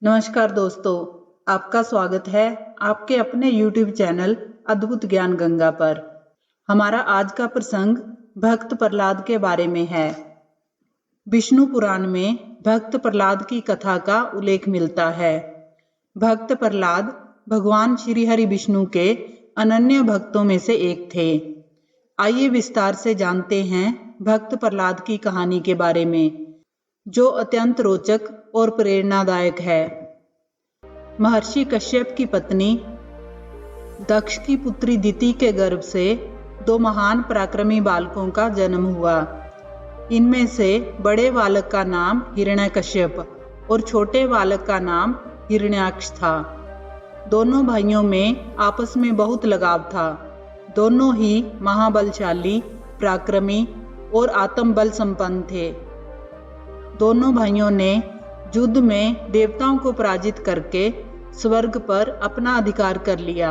नमस्कार दोस्तों, आपका स्वागत है आपके अपने YouTube चैनल अद्भुत ज्ञान गंगा पर। हमारा आज का प्रसंग भक्त प्रहलाद के बारे में है। विष्णु पुराण में भक्त प्रहलाद की कथा का उल्लेख मिलता है। भक्त प्रहलाद भगवान श्री हरि विष्णु के अनन्य भक्तों में से एक थे। आइए विस्तार से जानते हैं भक्त प्रहलाद की कहानी के बारे में, जो अत्यंत रोचक और प्रेरणादायक है। महर्षि कश्यप की पत्नी दक्ष की पुत्री दिति के गर्भ से दो महान पराक्रमी बालकों का जन्म हुआ। इनमें से बड़े बालक का नाम हिरण्यकश्यप और छोटे बालक का नाम हिरण्याक्ष था। दोनों भाइयों में आपस में बहुत लगाव था। दोनों ही महाबलशाली, पराक्रमी और आत्मबल संपन्न थे। दोनों भाइयों ने युद्ध में देवताओं को पराजित करके स्वर्ग पर अपना अधिकार कर लिया।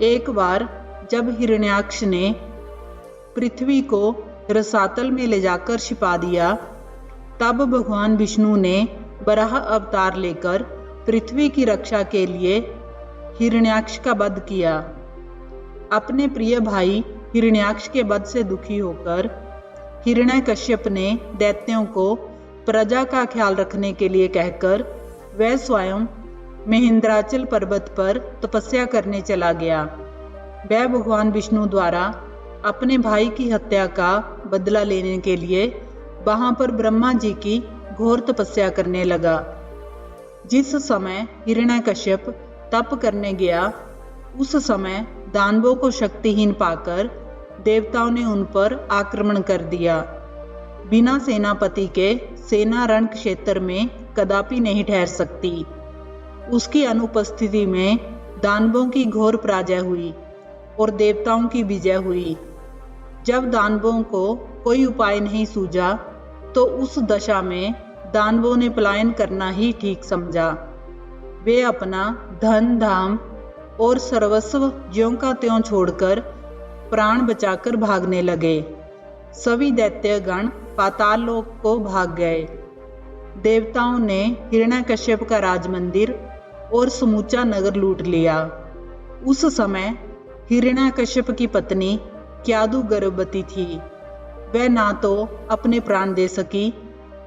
एक बार जब हिरण्याक्ष ने पृथ्वी को रसातल में ले जाकर छिपा दिया, तब भगवान विष्णु ने वराह अवतार लेकर पृथ्वी की रक्षा के लिए हिरण्याक्ष का वध किया। अपने प्रिय भाई हिरण्याक्ष के वध से दुखी होकर हिरण्यकश्यप ने दैत्यों को प्रजा का ख्याल रखने के लिए कहकर वह स्वयं महेंद्राचल पर्वत पर तपस्या करने चला गया। वह भगवान विष्णु द्वारा अपने भाई की हत्या का बदला लेने के लिए वहां पर ब्रह्मा जी की घोर तपस्या करने लगा। जिस समय हिरण्यकश्यप तप करने गया, उस समय दानवों को शक्तिहीन पाकर देवताओं ने उन पर आक्रमण कर दिया। बिना सेनापति के सेना रण क्षेत्र में कदापि नहीं ठहर सकती। उसकी अनुपस्थिति में दानवों की घोर पराजय हुई और देवताओं की विजय हुई। जब दानवों को कोई उपाय नहीं सूझा, तो उस दशा में दानवों ने पलायन करना ही ठीक समझा। वे अपना धन धाम और सर्वस्व ज्यों का त्यों छोड़कर प्राण बचाकर भागने लगे। सभी दैत्यगण पाताल लोक को भाग गए। देवताओं ने हिरण्यकश्यप का राजमंदिर और समूचा नगर लूट लिया। उस समय हिरण्यकश्यप की पत्नी क्यादु गर्भवती थी। वह ना तो अपने प्राण दे सकी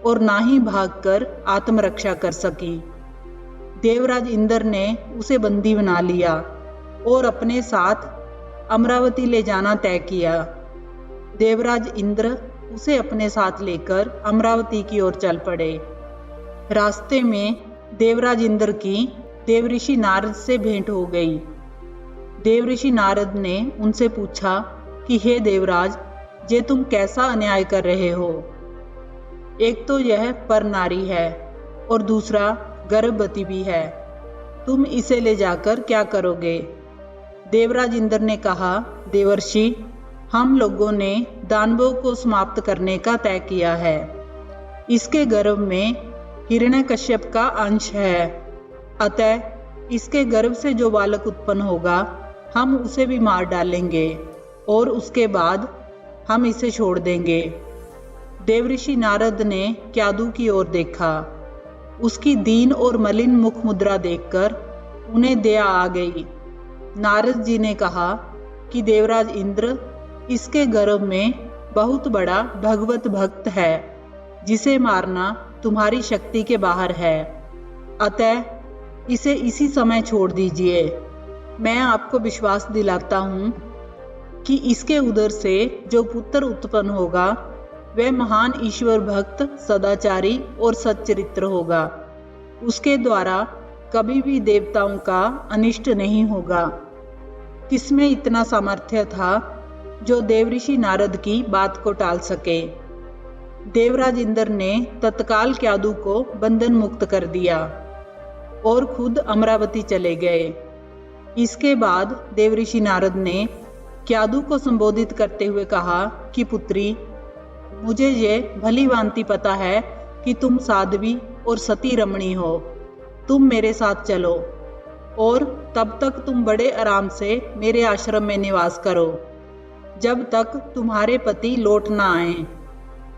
और ना ही भागकर आत्मरक्षा कर सकी। देवराज इंद्र ने उसे बंदी बना लिया और अपने साथ अमरावती ले जाना तय किया। देवराज इंद्र उसे अपने साथ लेकर अमरावती की ओर चल पड़े। रास्ते में देवराज इंद्र की देवऋषि नारद से भेंट हो गई। देवऋषि नारद ने उनसे पूछा कि हे देवराज, ये तुम कैसा अन्याय कर रहे हो? एक तो यह पर नारी है और दूसरा गर्भवती भी है। तुम इसे ले जाकर क्या करोगे? देवराज इंद्र ने कहा, देवर्षि, हम लोगों ने दानवों को समाप्त करने का तय किया है। इसके गर्भ में हिरण्यकश्यप का अंश है, अतः इसके गर्भ से जो बालक उत्पन्न होगा, हम उसे भी मार डालेंगे और उसके बाद हम इसे छोड़ देंगे। देवऋषि नारद ने क्यादु की ओर देखा। उसकी दीन और मलिन मुख मुद्रा देखकर उन्हें दया आ गई। नारद जी ने कहा कि देवराज इंद्र, इसके गर्भ में बहुत बड़ा भगवत भक्त है, जिसे मारना तुम्हारी शक्ति के बाहर है। अतः इसे इसी समय छोड़ दीजिए। मैं आपको विश्वास दिलाता हूँ कि इसके उदर से जो पुत्र उत्पन्न होगा, वह महान ईश्वर भक्त, सदाचारी और सच्चरित्र होगा। उसके द्वारा कभी भी देवताओं का अनिष्ट नहीं होगा। किसमें इतना सामर्थ्य था जो देवऋषि नारद की बात को टाल सके? देवराज इंद्र ने तत्काल क्यादु को बंधन मुक्त कर दिया और खुद अमरावती चले गए। इसके बाद देवऋषि नारद ने क्यादु को संबोधित करते हुए कहा कि पुत्री, मुझे ये भली भांति पता है कि तुम साध्वी और सती रमणी हो। तुम मेरे साथ चलो और तब तक तुम बड़े आराम से मेरे आश्रम में निवास करो, जब तक तुम्हारे पति लौट ना आए।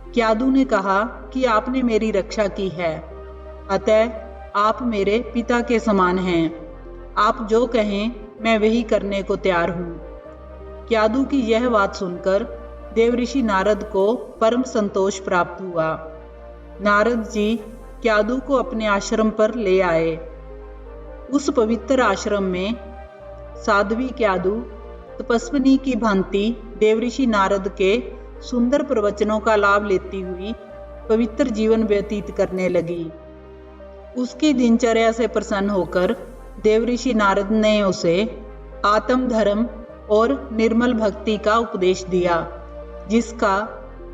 क्यादु ने कहा कि आपने मेरी रक्षा की है, अतः आप मेरे पिता के समान हैं। आप जो कहें मैं वही करने को तैयार हूँ। क्यादू की यह बात सुनकर देवऋषि नारद को परम संतोष प्राप्त हुआ। नारद जी क्यादू को अपने आश्रम पर ले आए। उस पवित्र आश्रम में साध्वी क्यादू तपस्विनी की भांति देवऋषि नारद के सुंदर प्रवचनों का लाभ लेती हुई पवित्र जीवन व्यतीत करने लगी। उसकी दिनचर्या से प्रसन्न होकर देवऋषि नारद ने उसे आत्म धर्म और निर्मल भक्ति का उपदेश दिया, जिसका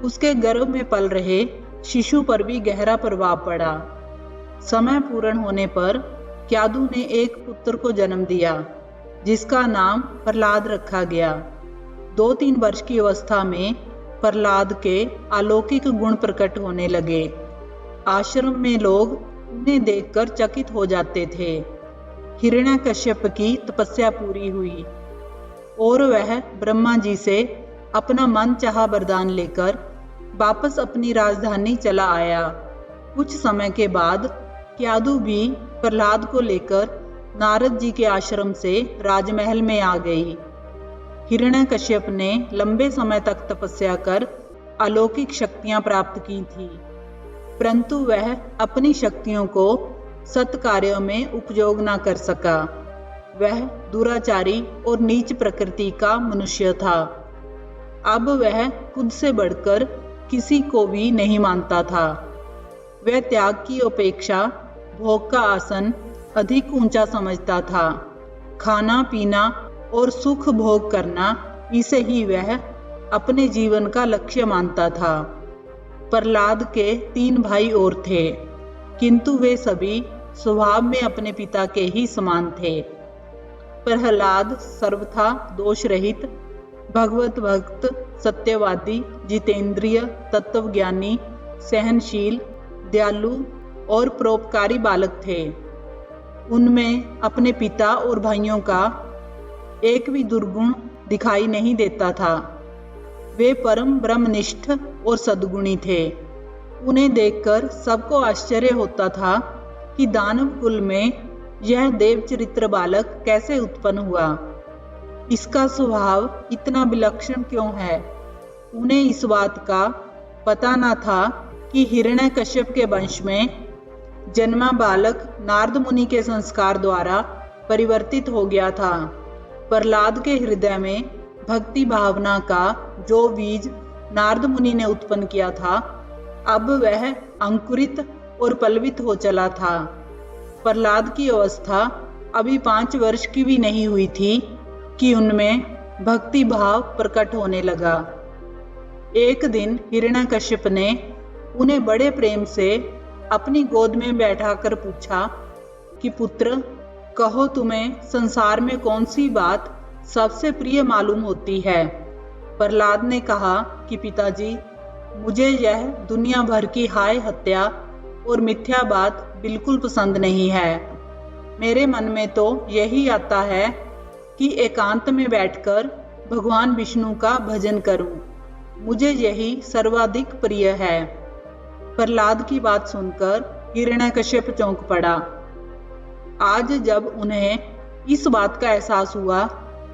उसके गर्भ में पल रहे शिशु पर भी गहरा प्रभाव पड़ा। समय पूर्ण होने पर क्यादू ने एक पुत्र को जन्म दिया, जिसका नाम प्रहलाद रखा गया। 2-3 वर्ष की अवस्था में प्रहलाद के अलौकिक गुण प्रकट होने लगे। आश्रम में लोग उन्हें देखकर चकित हो जाते थे। हिरण्यकश्यप की तपस्या पूरी हुई और वह ब्रह्मा जी से अपना मन चाहा वरदान लेकर वापस अपनी राजधानी चला आया। कुछ समय के बाद क्यादू भी प्रहलाद को लेकर नारद जी के आश्रम से राजमहल में आ गई। हिरण्यकश्यप ने लंबे समय तक तपस्या कर अलौकिक शक्तियां प्राप्त की थी, परंतु वह अपनी शक्तियों को सत्कार्यों में उपयोग न कर सका। वह दुराचारी और नीच प्रकृति का मनुष्य था। अब वह खुद से बढ़कर किसी को भी नहीं मानता था। वह त्याग की अपेक्षा भोग का आसन अधिक ऊंचा समझता था। खाना पीना और सुख भोग करना, इसे ही वह अपने जीवन का लक्ष्य मानता था। प्रहलाद के 3 भाई और थे, किंतु वे सभी स्वभाव में अपने पिता के ही समान थे। प्रहलाद सर्वथा दोष रहित, भगवत भक्त, सत्यवादी, जितेंद्रिय, तत्वज्ञानी, सहनशील, दयालु और परोपकारी बालक थे। उनमें अपने पिता और भाइयों का एक भी दुर्गुण दिखाई नहीं देता था। वे परम ब्रह्मनिष्ठ और सद्गुणी थे। उन्हें देखकर सबको आश्चर्य होता था कि दानव कुल में यह देवचरित्र बालक कैसे उत्पन्न हुआ। इसका स्वभाव इतना विलक्षण क्यों है। उन्हें इस बात का पता न था कि हिरण्यकश्यप के वंश में जन्मा बालक नारद मुनि के संस्कार द्वारा परिवर्तित हो गया था। प्रहलाद के हृदय में भक्ति भावना का जो बीज नारद मुनि ने उत्पन्न किया था, अब वह अंकुरित और पल्लवित हो चला था। प्रहलाद की अवस्था अभी 5 वर्ष की भी नहीं हुई थी कि उनमें भक्ति भाव प्रकट होने लगा। एक दिन हिरण्यकश्यप ने उन्हें बड़े प्रेम से अपनी गोद में बैठाकर पूछा कि पुत्र, कहो तुम्हें संसार में कौन सी बात सबसे प्रिय मालूम होती है। प्रहलाद ने कहा कि पिताजी, मुझे यह दुनिया भर की हाय हत्या और मिथ्या बात बिल्कुल पसंद नहीं है। मेरे मन में तो यही आता है कि एकांत में बैठकर भगवान विष्णु का भजन करूं। मुझे यही सर्वाधिक प्रिय है। प्रहलाद की बात सुनकर हिरण्यकश्यप चौंक पड़ा। आज जब उन्हें इस बात का एहसास हुआ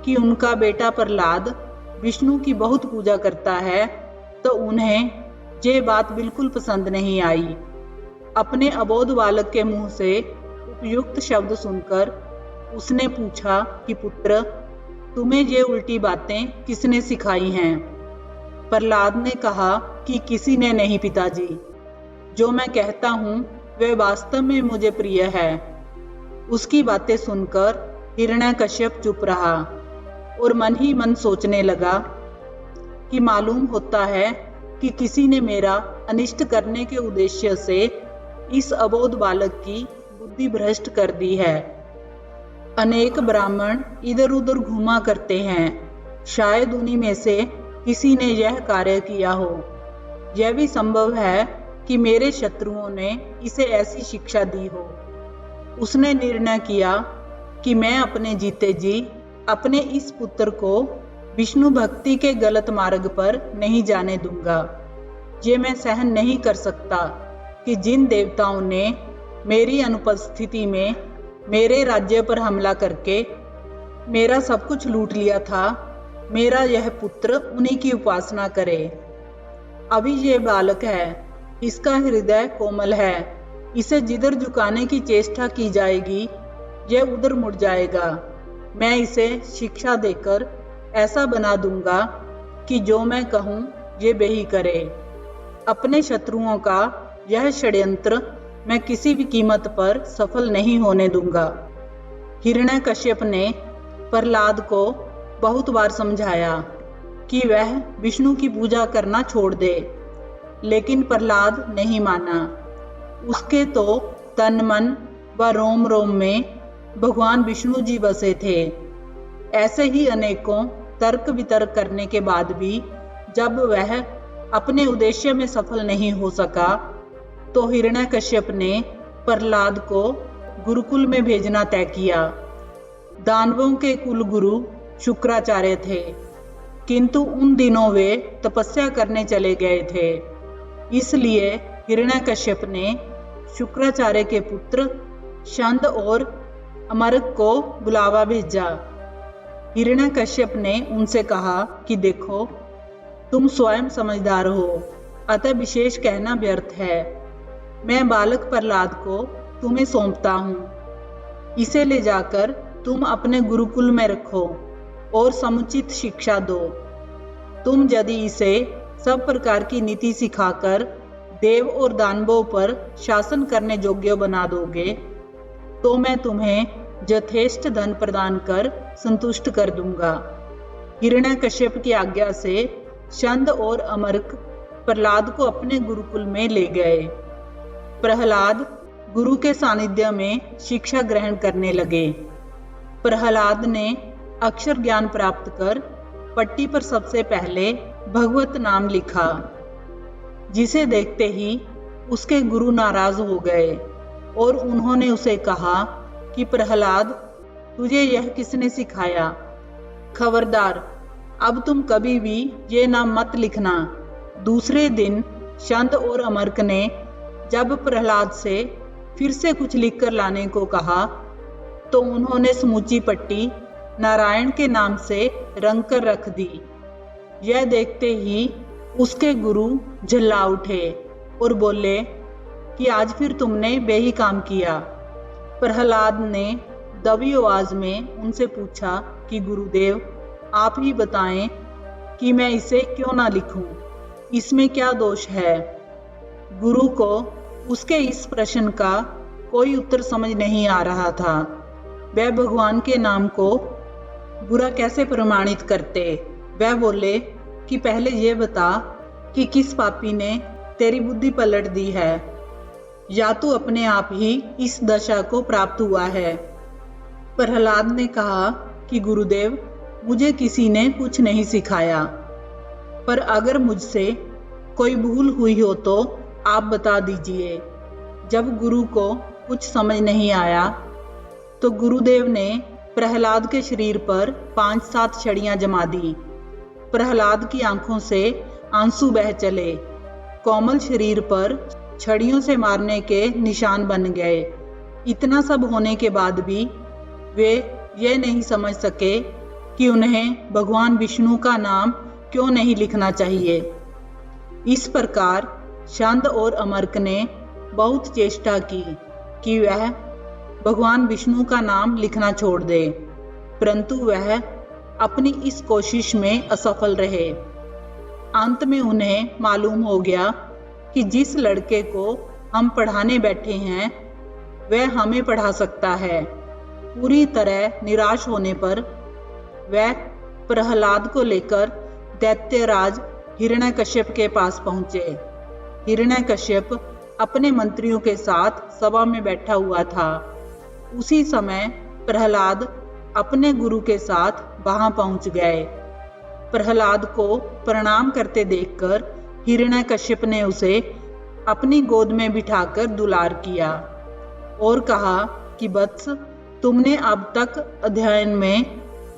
कि उनका बेटा प्रहलाद विष्णु की बहुत पूजा करता है, तो उन्हें ये बात बिल्कुल पसंद नहीं आई। अपने अबोध बालक के मुंह से उपयुक्त शब्द सुनकर उसने पूछा कि पुत्र, तुम्हें ये उल्टी बातें किसने सिखाई हैं। प्रहलाद ने कहा कि किसी ने नहीं पिताजी। जो मैं कहता हूँ वह वास्तव में मुझे प्रिय है। उसकी बातें सुनकर हिरण्यकश्यप चुप रहा और मन ही मन सोचने लगा कि मालूम होता है कि किसी ने मेरा अनिष्ट करने के उद्देश्य से इस अबोध बालक की बुद्धि भ्रष्ट कर दी है। अनेक ब्राह्मण इधर उधर घूमा करते हैं, शायद उन्हीं में से किसी ने यह कार्य किया हो। यह भी संभव है कि मेरे शत्रुओं ने इसे ऐसी शिक्षा दी हो। उसने निर्णय किया कि मैं अपने जीते जी अपने इस पुत्र को विष्णु भक्ति के गलत मार्ग पर नहीं जाने दूंगा। ये मैं सहन नहीं कर सकता कि जिन देवताओं ने मेरी अनुपस्थिति में मेरे राज्य पर हमला करके मेरा सब कुछ लूट लिया था। मेरा यह पुत्र उन्हीं की उपासना करे। अभी ये बालक है, इसका हृदय कोमल है, इसे जिधर झुकाने की चेष्टा की जाएगी यह उधर मुड़ जाएगा। मैं इसे शिक्षा देकर ऐसा बना दूंगा कि जो मैं कहूँ ये वही करे। अपने शत्रुओं का यह षड्यंत्र मैं किसी भी कीमत पर सफल नहीं होने दूंगा। हिरण्यकश्यप ने प्रहलाद को बहुत बार समझाया कि वह विष्णु की पूजा करना छोड़ दे, लेकिन प्रहलाद नहीं माना। उसके तो तन मन व रोम रोम में भगवान विष्णु जी बसे थे। ऐसे ही अनेकों तर्क वितर्क करने के बाद भी जब वह अपने उद्देश्य में सफल नहीं हो सका, तो हिरण्यकश्यप ने प्रहलाद को गुरुकुल में भेजना तय किया। दानवों के कुल गुरु शुक्राचार्य थे, किंतु उन दिनों वे तपस्या करने चले गए थे। इसलिए हिरण्यकश्यप ने शुक्राचार्य के पुत्र शंद और अमरक को बुलावा भेजा। हिरण्यकश्यप ने उनसे कहा कि देखो, तुम स्वयं समझदार हो, अतः विशेष कहना व्यर्थ है। मैं बालक प्रहलाद को तुम्हें सौंपता हूँ। इसे ले जाकर तुम अपने गुरुकुल में रखो और समुचित शिक्षा दो। तुम यदि इसे सब प्रकार की नीति सिखाकर देव और दानवों पर शासन करने योग्य बना दोगे, तो मैं तुम्हें यथेष्ट धन प्रदान कर संतुष्ट कर दूंगा। हिरण्यकश्यप की आज्ञा से शंद और अमरक प्रहलाद को अपने गुरुकुल में ले गए। प्रहलाद गुरु के सानिध्य में शिक्षा ग्रहण करने लगे। प्रहलाद ने अक्षर ज्ञान प्राप्त कर पट्टी पर सबसे पहले भगवत नाम लिखा, जिसे देखते ही उसके गुरु नाराज हो गए और उन्होंने उसे कहा कि प्रहलाद, तुझे यह किसने सिखाया? खबरदार, अब तुम कभी भी ये नाम मत लिखना। दूसरे दिन शंद और अमरक ने जब प्रहलाद से फिर से कुछ लिखकर लाने को कहा, तो उन्होंने समूची पट्टी नारायण के नाम से रंग कर रख दी। यह देखते ही उसके गुरु झल्ला उठे और बोले कि आज फिर तुमने बेही काम किया। प्रहलाद ने दबी आवाज में उनसे पूछा कि गुरुदेव, आप ही बताएं कि मैं इसे क्यों ना लिखूं, इसमें क्या दोष है? गुरु को उसके इस प्रश्न का कोई उत्तर समझ नहीं आ रहा था। वह भगवान के नाम को बुरा कैसे प्रमाणित करते। वह बोले कि पहले ये बता कि किस पापी ने तेरी बुद्धि पलट दी है, या तू अपने आप ही इस दशा को प्राप्त हुआ है। प्रहलाद ने कहा कि गुरुदेव, मुझे किसी ने कुछ नहीं सिखाया, पर अगर मुझसे कोई भूल हुई हो तो आप बता दीजिए। जब गुरु को कुछ समझ नहीं आया, तो गुरुदेव ने प्रहलाद के शरीर पर 5-7 छड़ियां जमा दी। प्रहलाद की आंखों से आंसू बह चले। कोमल शरीर पर छड़ियों से मारने के निशान बन गए। इतना सब होने के बाद भी वे ये नहीं समझ सके कि उन्हें भगवान विष्णु का नाम क्यों नहीं लिखना चाहिए। इस प्रकार शंद और अमरक ने बहुत चेष्टा की कि वह भगवान विष्णु का नाम लिखना छोड़ दे, परंतु वह अपनी इस कोशिश में असफल रहे। अंत में उन्हें मालूम हो गया कि जिस लड़के को हम पढ़ाने बैठे हैं वह हमें पढ़ा सकता है। पूरी तरह निराश होने पर वह प्रहलाद को लेकर दैत्यराज हिरण्यकश्यप के पास पहुंचे। हिरण्यकश्यप अपने मंत्रियों के साथ सभा में बैठा हुआ था। उसी समय प्रहलाद अपने गुरु के साथ वहां पहुंच गए। प्रहलाद को प्रणाम करते देखकर हिरण्यकश्यप ने उसे अपनी गोद में बिठाकर दुलार किया और कहा कि वत्स, तुमने अब तक अध्ययन में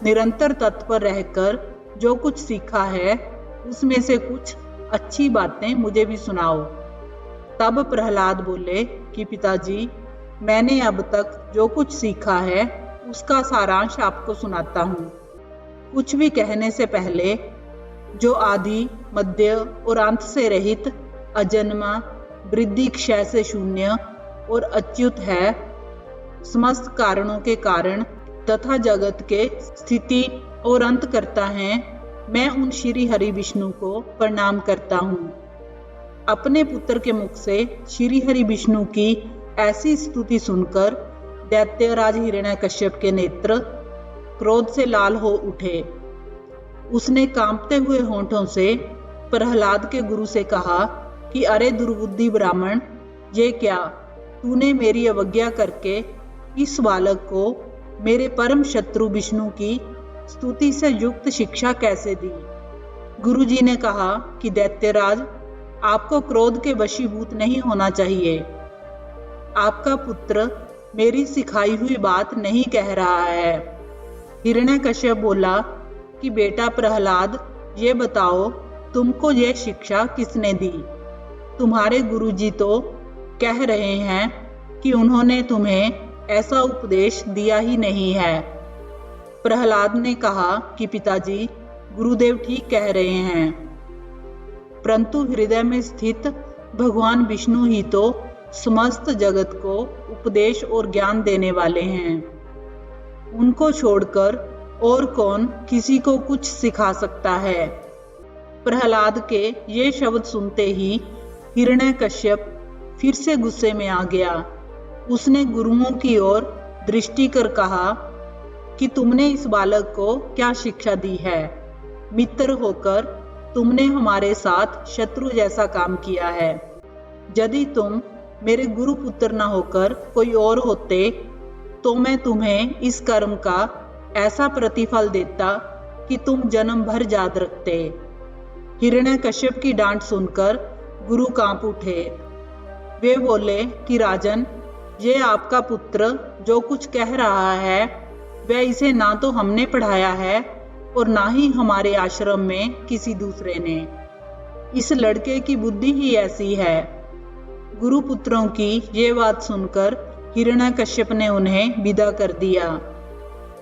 निरंतर तत्पर रहकर जो कुछ सीखा है, उसमें से कुछ अच्छी बातें मुझे भी सुनाओ। तब प्रहलाद बोले कि पिताजी, मैंने अब तक जो कुछ सीखा है उसका सारांश आपको सुनाता हूँ। कुछ भी कहने से पहले जो आदि, मध्य और अंत से रहित, अजन्मा, वृद्धि क्षय से शून्य और अच्युत है, समस्त कारणों के कारण तथा जगत के स्थिति और अंत करता है, मैं उन श्री हरि विष्णु को प्रणाम करता हूँ। अपने पुत्र के मुख से श्री हरि विष्णु की ऐसी स्तुति सुनकर दैत्यराज हिरण्यकश्यप के नेत्र क्रोध से लाल हो उठे। उसने कांपते हुए होंठों से प्रहलाद के गुरु से कहा कि अरे दुर्बुद्धि ब्राह्मण, ये क्या, तूने मेरी अवज्ञा करके इस बालक को मेरे परम शत्रु विष्णु की स्तुति से युक्त शिक्षा कैसे दी? गुरुजी ने कहा कि दैत्यराज, आपको क्रोध के वशीभूत नहीं होना चाहिए। आपका पुत्र मेरी सिखाई हुई बात नहीं कह रहा है। हिरण्यकश्यप बोला कि बेटा प्रहलाद, ये बताओ तुमको यह शिक्षा किसने दी? तुम्हारे गुरुजी तो कह रहे हैं कि उन्होंने तुम्हें ऐसा उपदेश दिया ही नहीं है। प्रहलाद ने कहा कि पिताजी, गुरुदेव ठीक कह रहे हैं, परंतु हृदय में स्थित भगवान विष्णु ही तो समस्त जगत को उपदेश और ज्ञान देने वाले हैं। उनको छोड़कर और कौन किसी को कुछ सिखा सकता है? प्रहलाद के ये शब्द सुनते ही हिरण्यकश्यप फिर से गुस्से में आ गया। उसने गुरुओं की ओर दृष्टि कर कहा कि तुमने इस बालक को क्या शिक्षा दी है? मित्र होकर तुमने हमारे साथ शत्रु जैसा काम किया है। यदि तुम मेरे गुरु पुत्र न होकर कोई और होते तो मैं तुम्हें इस कर्म का ऐसा प्रतिफल देता कि तुम जन्म भर याद रखते। हिरण्यकश्यप की डांट सुनकर गुरु कांप उठे। वे बोले कि राजन, ये आपका पुत्र जो कुछ कह रहा है वह इसे ना तो हमने पढ़ाया है और ना ही हमारे आश्रम में किसी दूसरे ने। इस लड़के की बुद्धि ही ऐसी है। गुरुपुत्रों की ये बात सुनकर हिरण्यकश्यप ने उन्हें विदा कर दिया।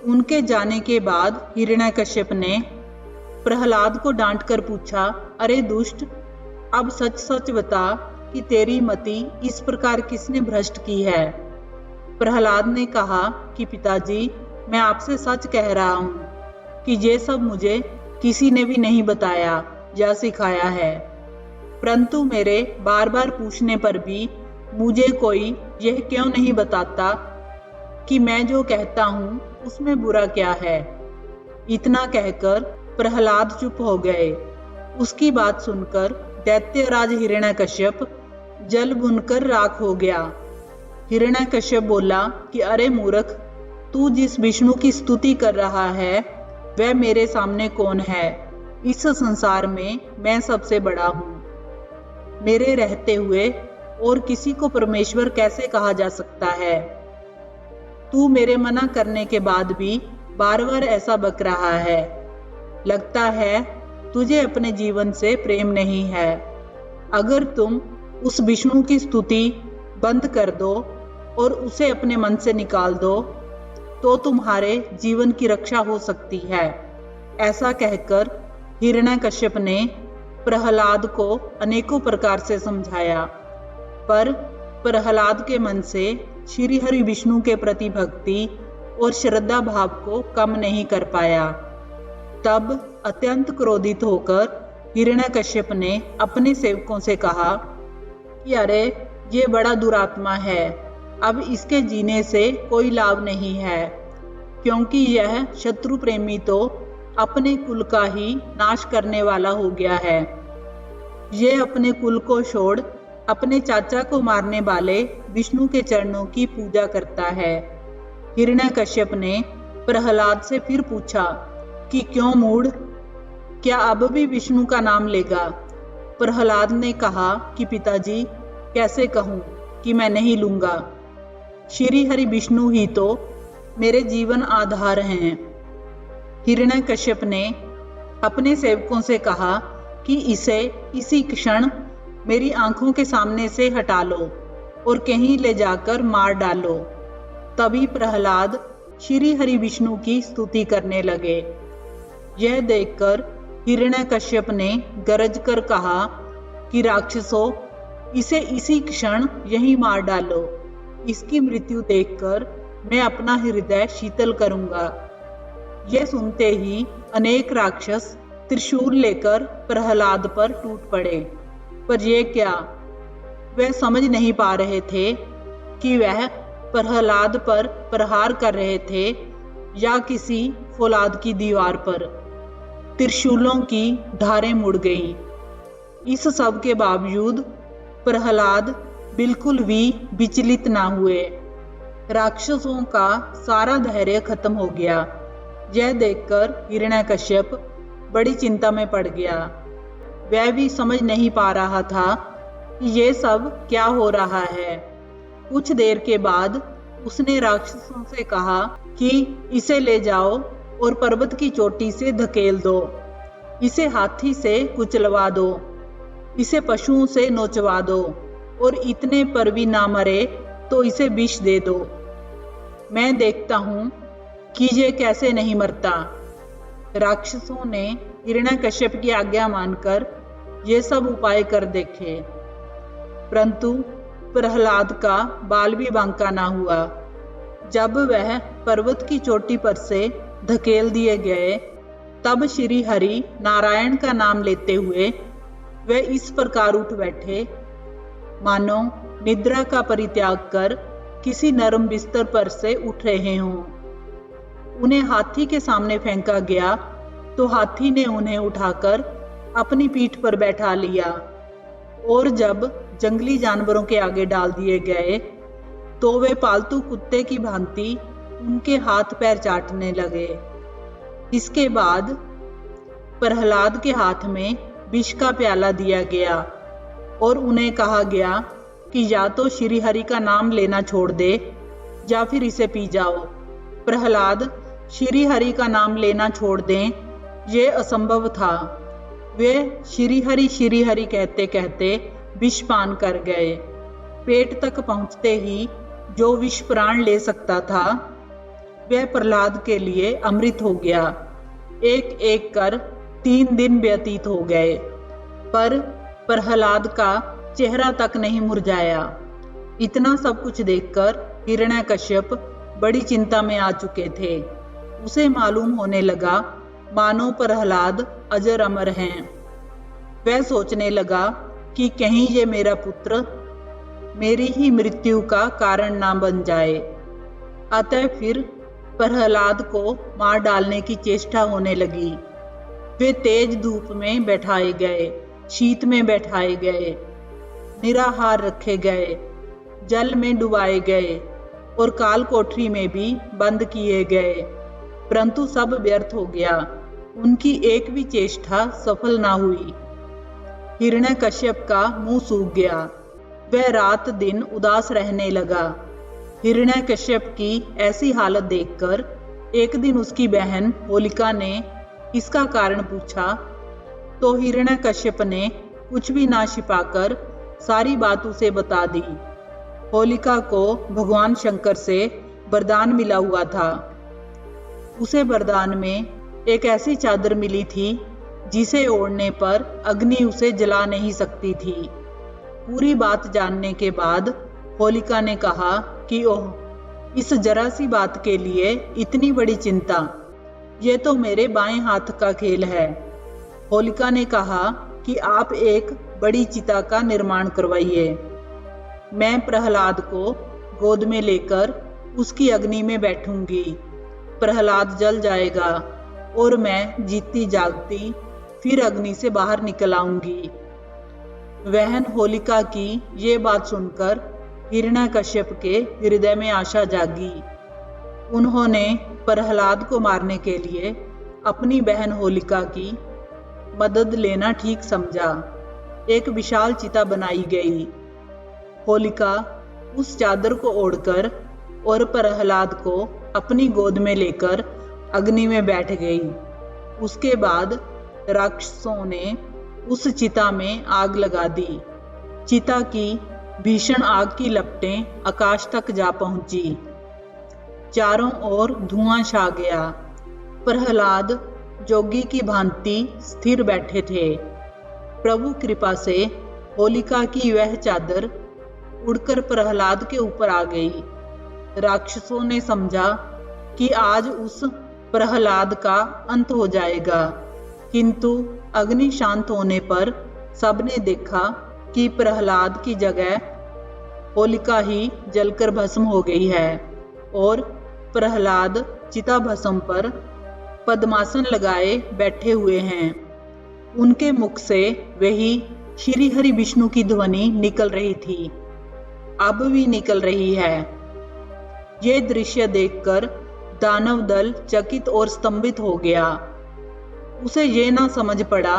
उनके जाने के बाद हिरण्यकश्यप ने प्रहलाद को डांटकर पूछा, अरे दुष्ट, अब सच सच बता कि तेरी मति इस प्रकार किसने भ्रष्ट की है? प्रहलाद ने कहा कि पिताजी, मैं आपसे सच कह रहा हूँ कि ये सब मुझे किसी ने भी नहीं बताया या सिखाया है, परंतु मेरे बार बार पूछने पर भी मुझे कोई यह क्यों नहीं बताता कि मैं जो कहता हूँ उसमें बुरा क्या है। इतना कहकर प्रहलाद चुप हो गए। उसकी बात सुनकर दैत्यराज हिरण्यकश्यप जल भुनकर राख हो गया। हिरण्यकश्यप बोला कि अरे मूर्ख, तू जिस विष्णु की स्तुति कर रहा है वह मेरे सामने कौन है? इस संसार में मैं सबसे बड़ा हूँ। मेरे रहते हुए और किसी को परमेश्वर कैसे कहा जा सकता है? तू मेरे मना करने के बाद भी बार बार ऐसा बक रहा है। लगता है तुझे अपने जीवन से प्रेम नहीं है। अगर तुम उस विष्णु की स्तुति बंद कर दो और उसे अपने मन से निकाल दो तो तुम्हारे जीवन की रक्षा हो सकती है। ऐसा कहकर हिरण्यकश्यप ने प्रहलाद को अनेकों प्रकार से समझाया, पर प्रहलाद के मन से श्री हरि विष्णु के प्रति भक्ति और श्रद्धा भाव को कम नहीं कर पाया। तब अत्यंत क्रोधित होकर हिरण्यकश्यप ने अपने सेवकों से कहा कि अरे, ये बड़ा दुरात्मा है, अब इसके जीने से कोई लाभ नहीं है, क्योंकि यह शत्रु प्रेमी तो अपने कुल का ही नाश करने वाला हो गया है। ये अपने कुल को छोड़ अपने चाचा को मारने वाले विष्णु के चरणों की पूजा करता है। हिरण्यकश्यप ने प्रहलाद से फिर पूछा कि क्यों मूढ़, क्या अब भी विष्णु का नाम लेगा? प्रहलाद ने कहा कि पिताजी, कैसे कहूँ कि मैं नहीं लूंगा। श्री हरि विष्णु ही तो मेरे जीवन आधार हैं। हिरण्यकश्यप ने अपने सेवकों से कहा कि इसे इसी क्षण मेरी आंखों के सामने से हटा लो। और कहीं ले जाकर मार डालो। तभी प्रहलाद श्री हरि विष्णु की स्तुति करने लगे। यह देखकर हिरण्यकश्यप ने गरज कर कहा कि राक्षसों, इसे इसी क्षण यहीं मार डालो। इसकी मृत्यु देखकर मैं अपना हृदय शीतल करूंगा। यह सुनते ही अनेक राक्षस त्रिशूल लेकर प्रहलाद पर टूट पड़े। पर ये क्या, वह समझ नहीं पा रहे थे कि वह प्रहलाद पर प्रहार कर रहे थे या किसी फौलाद की दीवार पर। त्रिशूलों की धारें मुड़ गईं। इस सब के बावजूद प्रहलाद बिल्कुल भी विचलित ना हुए। राक्षसों का सारा धैर्य खत्म हो गया। यह देखकर हिरण्यकश्यप बड़ी चिंता में पड़ गया। वह भी समझ नहीं पा रहा था कि ये सब क्या हो रहा है। कुछ देर के बाद उसने राक्षसों से कहा कि इसे ले जाओ और पर्वत की चोटी से धकेल दो। इसे हाथी से कुचलवा दो। इसे पशुओं से नोचवा दो और इतने पर भी ना मरे तो इसे विष दे दो। मैं देखता हूं कि ये कैसे नहीं मरता। राक्षसों ने हिरण्यकश्यप की आज्ञा मानकर ये सब उपाय कर देखे, परंतु प्रहलाद का बाल भी बांका ना हुआ। जब वह पर्वत की चोटी पर से धकेल दिए गए, तब श्री हरि नारायण का नाम लेते हुए वे इस प्रकार उठ बैठे मानो निद्रा का परित्याग कर किसी नरम बिस्तर पर से उठ रहे हों। उन्हें हाथी के सामने फेंका गया तो हाथी ने उन्हें उठाकर अपनी पीठ पर बैठा लिया, और जब जंगली जानवरों के आगे डाल दिए गए तो वे पालतू कुत्ते की भांति उनके हाथ पैर चाटने लगे। इसके बाद प्रहलाद के हाथ में विष का प्याला दिया गया और उन्हें कहा गया कि या तो श्री हरि का नाम लेना छोड़ दे या फिर इसे पी जाओ। प्रहलाद श्री हरि का नाम लेना छोड़ दें, ये असंभव था। वे श्री हरि कहते कहते विष पान कर गए। पेट तक पहुंचते ही जो विष प्राण ले सकता था वह प्रहलाद के लिए अमृत हो गया। एक एक कर 3 दिन व्यतीत हो गए, पर प्रहलाद का चेहरा तक नहीं मुरझाया। इतना सब कुछ देखकर हिरण्यकश्यप बड़ी चिंता में आ चुके थे। उसे मालूम होने लगा मानो प्रहलाद अजर अमर हैं। वह सोचने लगा कि कहीं ये मेरा पुत्र मेरी ही मृत्यु का कारण ना बन जाए। अतः फिर प्रहलाद को मार डालने की चेष्टा होने लगी। वे तेज धूप में बैठाए गए, शीत में बैठाए गए, निराहार रखे गए, जल में डुबाए गए और काल कोठरी में भी बंद किए गए, परंतु सब व्यर्थ हो गया। उनकी एक भी चेष्टा सफल ना हुई। हिरण्यकश्यप का मुंह सूख गया। वह रात दिन उदास रहने लगा। हिरण्यकश्यप की ऐसी हालत देखकर एक दिन उसकी बहन होलिका ने इसका कारण पूछा, तो हिरण्यकश्यप ने कुछ भी ना छिपाकर सारी बात उसे बता दी। होलिका को भगवान शंकर से वरदान मिला हुआ था। उसे वरदान में एक ऐसी चादर मिली थी जिसे ओढ़ने पर अग्नि उसे जला नहीं सकती थी। पूरी बात जानने के बाद होलिका ने कहा कि ओह, इस जरा सी बात के लिए इतनी बड़ी चिंता, यह तो मेरे बाएं हाथ का खेल है। होलिका ने कहा कि आप एक बड़ी चिता का निर्माण करवाइए। मैं प्रहलाद को गोद में लेकर उसकी अग्नि में बैठूंगी। प्रहलाद जल जाएगा और मैं जीती जागती फिर अग्नि से बाहर निकल आऊंगी। बहन होलिका की ये बात सुनकर हिरण्यकश्यप के हृदय में आशा जागी। उन्होंने प्रहलाद को मारने के लिए अपनी बहन होलिका की मदद लेना ठीक समझा। एक विशाल चिता बनाई गई। होलिका उस चादर को ओढ़कर और प्रहलाद को अपनी गोद में लेकर अग्नि में बैठ गई। उसके बाद राक्षसों ने उस चिता में आग लगा दी। चिता की भीषण आग की लपटें आकाश तक जा पहुंची। चारों ओर धुआं छा गया। प्रहलाद जोगी की भांति स्थिर बैठे थे। प्रभु कृपा से होलिका की वह चादर उड़कर प्रहलाद के ऊपर आ गई। राक्षसों ने समझा कि आज उस प्रहलाद का अंत हो जाएगा, किंतु अग्नि शांत होने पर सबने देखा कि प्रहलाद की जगह होलिका ही जलकर भस्म हो गई है और प्रहलाद चिता भस्म पर पद्मासन लगाए बैठे हुए हैं। उनके मुख से वही श्री हरि विष्णु की ध्वनि निकल रही थी, अब भी निकल रही है। ये दृश्य देखकर दानव दल चकित और स्तंभित हो गया। उसे ये ना समझ पड़ा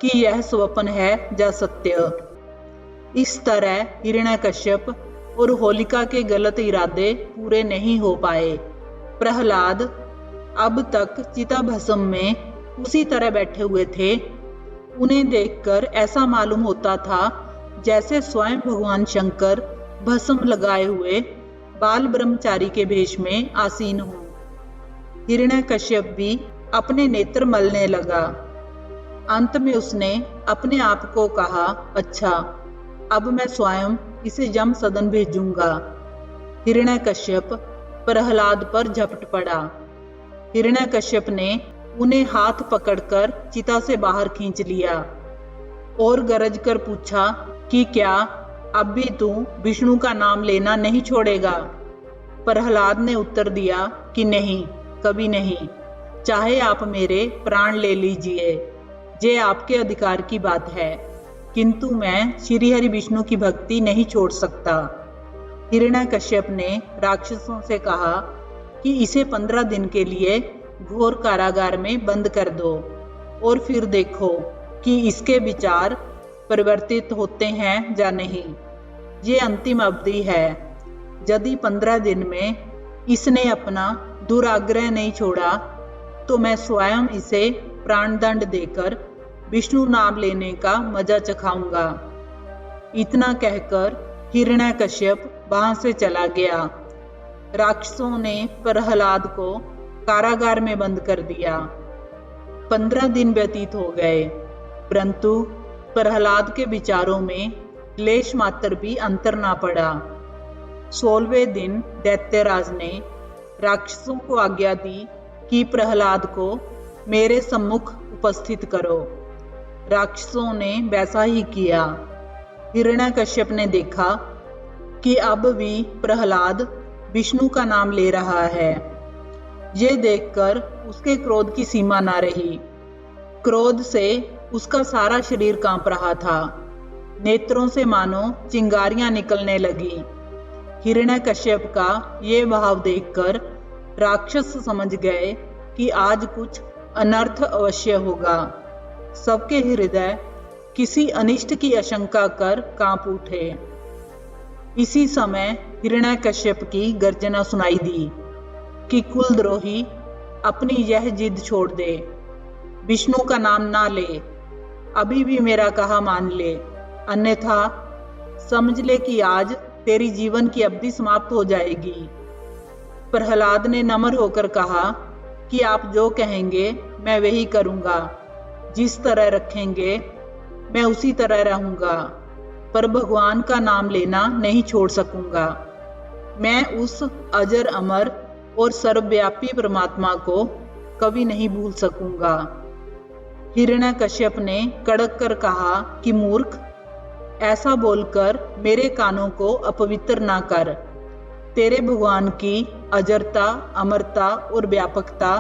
कि यह स्वप्न है या सत्य। इस तरह हिरण्यकश्यप और होलिका के गलत इरादे पूरे नहीं हो पाए। प्रहलाद अब तक चिता भस्म में उसी तरह बैठे हुए थे। उन्हें देखकर ऐसा मालूम होता था जैसे स्वयं भगवान शंकर भस्म लगाए हुए बाल ब्रह्मचारी के भेष में आसीन हो। हिरण्यकश्यप भी अपने नेत्र मलने लगा। अंत में उसने अपने आप को कहा, अच्छा, अब मैं स्वयं इसे यम सदन भेजूंगा। हिरण्यकश्यप प्रहलाद पर झपट पड़ा। हिरण्यकश्यप ने उन्हें हाथ पकड़कर चिता से बाहर खींच लिया और गरज कर पूछा कि क्या अब भी तू विष्णु का नाम लेना नहीं छोड़ेगा? प्रहलाद ने उत्तर दिया कि नहीं, कभी नहीं। चाहे आप मेरे प्राण ले लीजिए, ये आपके अधिकार की बात है, किंतु मैं श्री हरि विष्णु की भक्ति नहीं छोड़ सकता। हिरण्यकश्यप ने राक्षसों से कहा कि इसे 15 दिन के लिए घोर कारागार में बंद कर दो और फिर देखो कि इसके विचार परिवर्तित होते हैं या नहीं। ये अंतिम अवधि है। यदि 15 दिन में इसने अपना दुराग्रह नहीं छोड़ा तो मैं स्वयं इसे प्राणदंड देकर विष्णु नाम लेने का मजा चखाऊंगा। इतना कहकर हिरण्यकश्यप वहां से चला गया। राक्षसों ने प्रहलाद को कारागार में बंद कर दिया। 15 दिन व्यतीत हो गए, परंतु प्रहलाद के विचारों में लेश मात्र भी अंतर ना पड़ा। 16वें दिन दैत्यराज ने राक्षसों को आज्ञा दी कि प्रहलाद को मेरे सम्मुख उपस्थित करो। राक्षसों ने वैसा ही किया। हिरण्यकश्यप ने देखा कि अब भी प्रहलाद विष्णु का नाम ले रहा है। ये देखकर उसके क्रोध की सीमा ना रही। क्रोध से उसका सारा शरीर कांप रहा था। नेत्रों से मानो चिंगारियां निकलने लगी। हिरण्यकश्यप का ये भाव देखकर राक्षस समझ गए कि आज कुछ अनर्थ अवश्य होगा। सबके हृदय किसी अनिष्ट की आशंका कर कांप उठे। इसी समय हिरण्यकश्यप की गर्जना सुनाई दी कि कुलद्रोही अपनी यह जिद छोड़ दे, विष्णु का नाम ना ले, अभी भी मेरा कहा मान ले, अन्यथा समझ ले कि आज तेरी जीवन की अवधि समाप्त हो जाएगी। प्रहलाद ने नम्र होकर कहा कि आप जो कहेंगे मैं वही करूंगा, जिस तरह रखेंगे मैं उसी तरह रहूंगा, पर भगवान का नाम लेना नहीं छोड़ सकूंगा। मैं उस अजर अमर और सर्वव्यापी परमात्मा को कभी नहीं भूल सकूंगा। हिरण्यकश्यप ने कड़क कर कहा कि मूर्ख, ऐसा बोलकर मेरे कानों को अपवित्र ना कर। तेरे भगवान की अजरता, अमरता और व्यापकता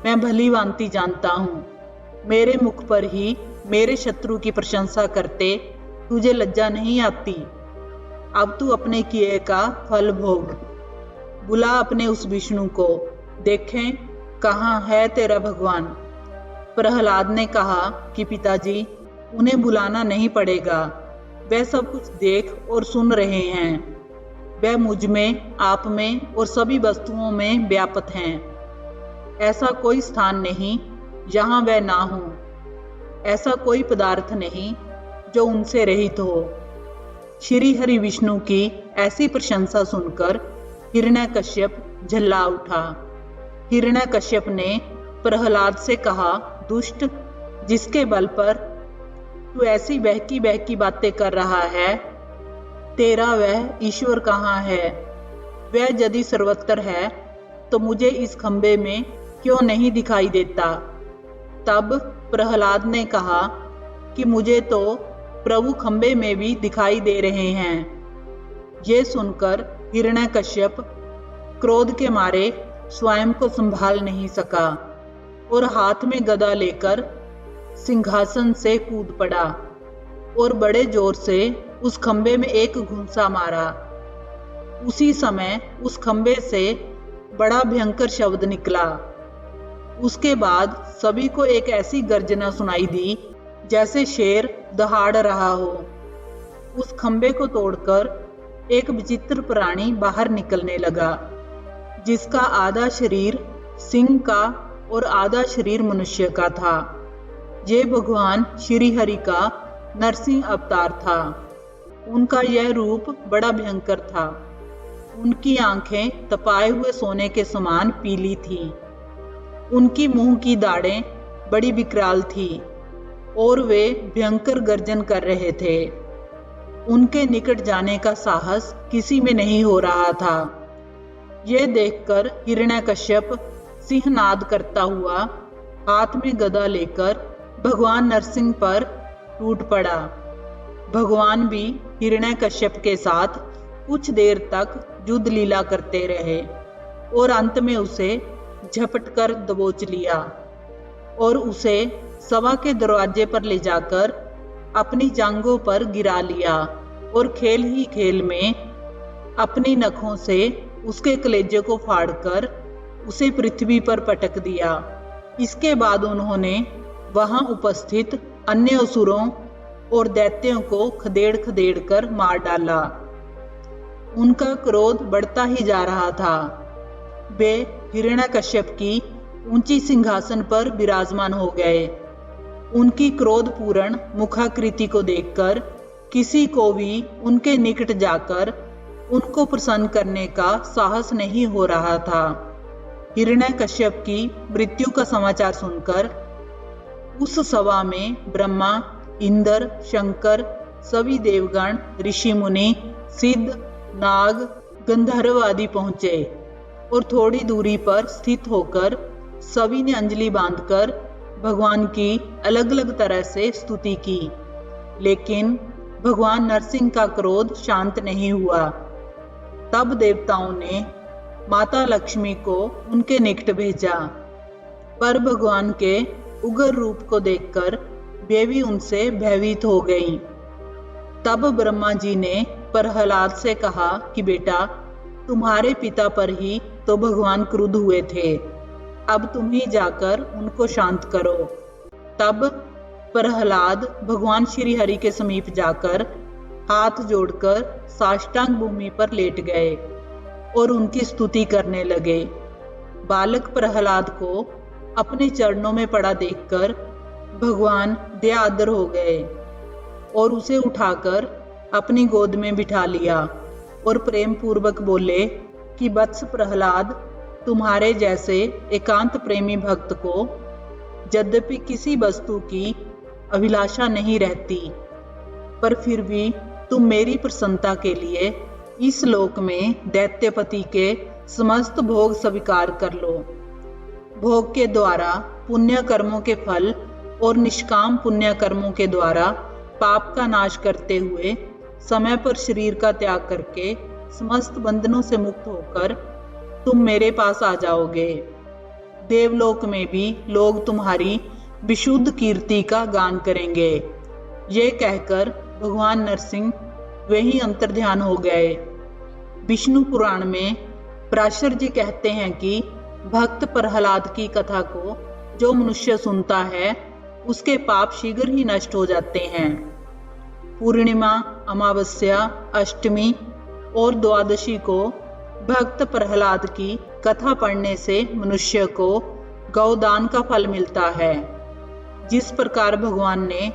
मैं भली भांति जानता हूँ। मेरे मुख पर ही मेरे शत्रु की प्रशंसा करते तुझे लज्जा नहीं आती। अब तू अपने किए का फल भोग। बुला अपने उस विष्णु को, देखें कहाँ है तेरा भगवान। प्रहलाद ने कहा कि पिताजी, उन्हें बुलाना नहीं पड़ेगा, वह सब कुछ देख और सुन रहे हैं। वह मुझ में, आप में और सभी वस्तुओं में व्याप्त हैं। ऐसा कोई स्थान नहीं जहाँ वह ना हो, ऐसा कोई पदार्थ नहीं जो उनसे रहित हो। श्री हरि विष्णु की ऐसी प्रशंसा सुनकर हिरण्यकश्यप झल्ला उठा। हिरण्यकश्यप ने प्रहलाद से कहा, दुष्ट, जिसके बल पर तू ऐसी बहकी बहकी बातें कर रहा है, तेरा वह ईश्वर कहाँ है? वह यदि सर्वत्र है तो मुझे इस खंबे में क्यों नहीं दिखाई देता? तब प्रहलाद ने कहा कि मुझे तो प्रभु खंबे में भी दिखाई दे रहे हैं। ये सुनकर हिरण्यकश्यप क्रोध के मारे स्वयं को संभाल नहीं सका और हाथ में गदा लेकर सिंहासन से कूद पड़ा और बड़े जोर से उस खंबे में एक घूंसा मारा। उसी समय उस खंबे से बड़ा भयंकर शब्द निकला। उसके बाद सभी को एक ऐसी गर्जना सुनाई दी जैसे शेर दहाड़ रहा हो। उस खंबे को तोड़कर एक विचित्र प्राणी बाहर निकलने लगा, जिसका आधा शरीर सिंह का और आधा शरीर मनुष्य का था। ये भगवान श्री हरि का नरसिंह अवतार था। उनका यह रूप बड़ा भयंकर था। उनकी आंखें तपाए हुए सोने के समान पीली थीं। उनकी मुंह की दाढ़ें बड़ी विकराल थी और वे भयंकर गर्जन कर रहे थे। उनके निकट जाने का साहस किसी में नहीं हो रहा था। यह देखकर हिरण्यकश्यप सिंहनाद करता हुआ हाथ में गदा लेकर भगवान नरसिंह पर टूट पड़ा। भगवान भी हिरण्यकश्यप के साथ कुछ देर तक युद्ध लीला करते रहे और अंत में उसे झपट कर दबोच लिया और उसे सभा के दरवाजे पर ले जाकर अपनी जांघों पर गिरा लिया और खेल ही खेल में अपनी नखों से उसके कलेजे को फाड़कर उसे पृथ्वी पर पटक दिया। इसके बाद उन्होंने वहां उपस्थित अन्य असुरों और दैत्यों को खदेड़ खदेड़ कर मार डाला। उनका क्रोध बढ़ता ही जा रहा था। वे हिरण्यकश्यप की ऊंची सिंहासन पर विराजमान हो गए। उनकी क्रोधपूर्ण मुखाकृति को देखकर किसी को भी उनके निकट जाकर उनको प्रसन्न करने का साहस नहीं हो रहा था। हिरण्यकश्यप की मृत्यु का समाचार सुनकर उस सभा में ब्रह्मा, इंद्र, शंकर, सभी देवगण, ऋषि मुनि, सिद्ध, नाग, गंधर्व आदि पहुंचे और थोड़ी दूरी पर स्थित होकर सभी ने अंजलि बांधकर भगवान की अलग अलग तरह से स्तुति की। लेकिन भगवान नरसिंह का क्रोध शांत नहीं हुआ। तब देवताओं ने माता लक्ष्मी को उनके निकट भेजा, पर भगवान के उग्र रूप को देखकर वे भी उनसे भयभीत हो गईं। तब ब्रह्मा जी ने प्रहलाद से कहा कि बेटा, तुम्हारे पिता पर ही तो भगवान क्रुद्ध हुए थे, अब तुम ही जाकर उनको शांत करो। तब प्रहलाद भगवान श्री हरि के समीप जाकर हाथ जोड़कर साष्टांग भूमि पर लेट गए और उनकी स्तुति करने लगे। बालक प्रहलाद को अपने चरणों में पड़ा देखकर भगवान दयाद्र हो गए और उसे उठाकर अपनी गोद में बिठा लिया और प्रेम पूर्वक बोले कि वत्स प्रहलाद, तुम्हारे जैसे एकांत प्रेमी भक्त को यद्यपि किसी वस्तु की अभिलाषा नहीं रहती, पर फिर भी तुम मेरी प्रसन्नता के लिए इस लोक में दैत्यपति के समस्त भोग स्वीकार कर लो। भोग के द्वारा पुण्य कर्मों के फल और निष्काम पुण्य कर्मों के द्वारा पाप का नाश करते हुए समय पर शरीर का त्याग करके समस्त बंधनों से मुक्त होकर तुम मेरे पास आ जाओगे। देवलोक में भी लोग तुम्हारी विशुद्ध कीर्ति का गान करेंगे। ये कहकर भगवान नरसिंह वहीं अंतर्ध्यान हो गए। विष्णु पुराण में पराशर जी कहते हैं कि भक्त प्रहलाद की कथा को जो मनुष्य सुनता है उसके पाप शीघ्र ही नष्ट हो जाते हैं। पूर्णिमा, अमावस्या, अष्टमी और द्वादशी को भक्त प्रहलाद की कथा पढ़ने से मनुष्य को गौदान का फल मिलता है। जिस प्रकार भगवान ने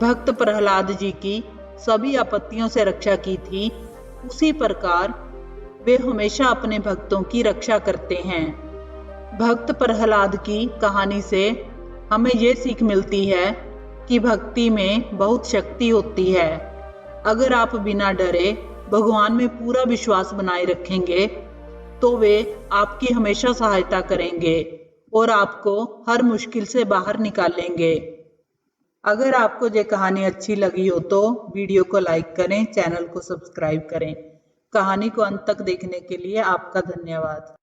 भक्त प्रहलाद जी की सभी आपत्तियों से रक्षा की थी, उसी प्रकार वे हमेशा अपने भक्तों की रक्षा करते हैं। भक्त प्रहलाद की कहानी से हमें ये सीख मिलती है कि भक्ति में बहुत शक्ति होती है। अगर आप बिना डरे भगवान में पूरा विश्वास बनाए रखेंगे तो वे आपकी हमेशा सहायता करेंगे और आपको हर मुश्किल से बाहर निकालेंगे। अगर आपको ये कहानी अच्छी लगी हो तो वीडियो को लाइक करें, चैनल को सब्सक्राइब करें। कहानी को अंत तक देखने के लिए आपका धन्यवाद।